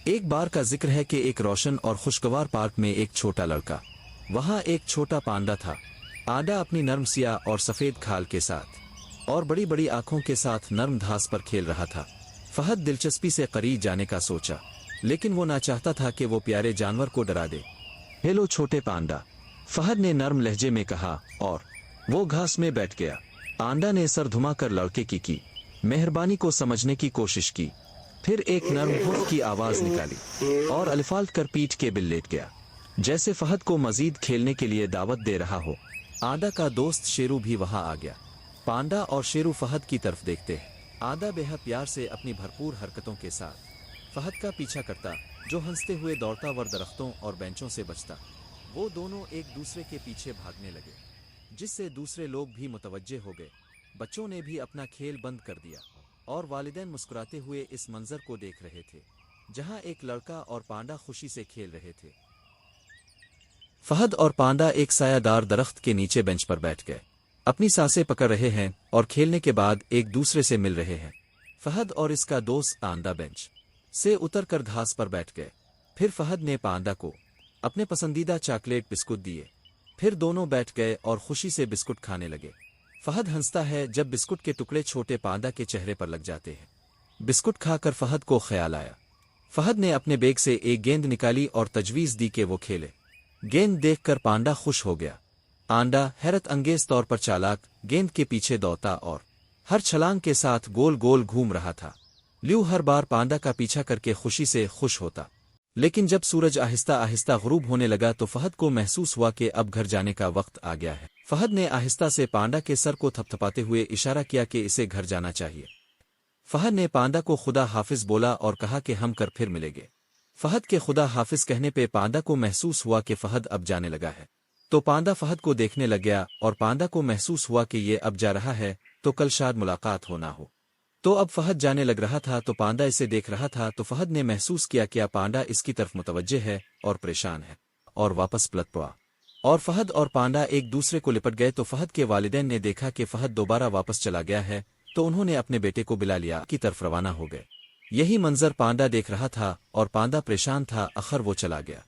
ایک بار کا ذکر ہے کہ ایک روشن اور خوشگوار پارک میں ایک چھوٹا لڑکا، وہاں ایک چھوٹا پانڈا تھا۔ پانڈا اپنی نرم سیاہ اور سفید کھال کے ساتھ اور بڑی بڑی آنکھوں کے ساتھ نرم گھاس پر کھیل رہا تھا۔ فہد دلچسپی سے قریب جانے کا سوچا، لیکن وہ نہ چاہتا تھا کہ وہ پیارے جانور کو ڈرا دے۔ ہیلو چھوٹے پانڈا، فہد نے نرم لہجے میں کہا اور وہ گھاس میں بیٹھ گیا۔ پانڈا نے سر گھما کر لڑکے کی مہربانی کو سمجھنے کی کوشش کی، پھر ایک نرم ہف کی آواز نکالی اور الفالٹ کر پیٹھ کے بل لیٹ گیا، جیسے فہد کو مزید کھیلنے کے لیے دعوت دے رہا ہو۔ آدا کا دوست شیرو بھی وہاں آ گیا۔ پانڈا اور شیرو فہد کی طرف دیکھتے ہیں۔ آدا بے حد پیار سے اپنی بھرپور حرکتوں کے ساتھ فہد کا پیچھا کرتا، جو ہنستے ہوئے دوڑتا ور درختوں اور بینچوں سے بچتا۔ وہ دونوں ایک دوسرے کے پیچھے بھاگنے لگے، جس سے دوسرے لوگ بھی متوجہ ہو گئے۔ بچوں نے بھی اپنا کھیل بند کر دیا اور والدین مسکراتے ہوئے اس منظر کو دیکھ رہے تھے، جہاں ایک لڑکا اور پانڈا خوشی سے کھیل رہے تھے۔ فہد اور پانڈا ایک سایہ دار درخت کے نیچے بینچ پر بیٹھ گئے، اپنی سانسیں پکڑ رہے ہیں اور کھیلنے کے بعد ایک دوسرے سے مل رہے ہیں۔ فہد اور اس کا دوست پانڈا بینچ سے اتر کر گھاس پر بیٹھ گئے۔ پھر فہد نے پانڈا کو اپنے پسندیدہ چاکلیٹ بسکٹ دیے، پھر دونوں بیٹھ گئے اور خوشی سے بسکٹ کھانے لگے۔ فہد ہنستا ہے جب بسکٹ کے ٹکڑے چھوٹے پانڈا کے چہرے پر لگ جاتے ہیں۔ بسکٹ کھا کر فہد کو خیال آیا۔ فہد نے اپنے بیگ سے ایک گیند نکالی اور تجویز دی کہ وہ کھیلے۔ گیند دیکھ کر پانڈا خوش ہو گیا۔ پانڈا حیرت انگیز طور پر چالاک گیند کے پیچھے دوڑتا اور ہر چھلانگ کے ساتھ گول گول گھوم رہا تھا۔ لیو ہر بار پانڈا کا پیچھا کر کے خوشی سے خوش ہوتا، لیکن جب سورج آہستہ آہستہ غروب ہونے لگا تو فہد کو محسوس ہوا کہ اب گھر جانے کا وقت آ گیا ہے۔ فہد نے آہستہ سے پانڈا کے سر کو تھپتھپاتے ہوئے اشارہ کیا کہ اسے گھر جانا چاہیے۔ فہد نے پانڈا کو خدا حافظ بولا اور کہا کہ ہم کر پھر ملیں گے۔ فہد کے خدا حافظ کہنے پہ پانڈا کو محسوس ہوا کہ فہد اب جانے لگا ہے، تو پانڈا فہد کو دیکھنے لگ گیا اور پانڈا کو محسوس ہوا کہ یہ اب جا رہا ہے تو کل شاید ملاقات ہو نہ ہو۔ تو اب فہد جانے لگ رہا تھا تو پانڈا اسے دیکھ رہا تھا، تو فہد نے محسوس کیا کہ پانڈا اس کی طرف متوجہ ہے اور پریشان ہے، اور واپس پلٹ پڑا۔ اور فہد اور پانڈا ایک دوسرے کو لپٹ گئے۔ تو فہد کے والدین نے دیکھا کہ فہد دوبارہ واپس چلا گیا ہے، تو انہوں نے اپنے بیٹے کو بلا لیا کی طرف روانہ ہو گئے۔ یہی منظر پانڈا دیکھ رہا تھا اور پانڈا پریشان تھا، آخر وہ چلا گیا۔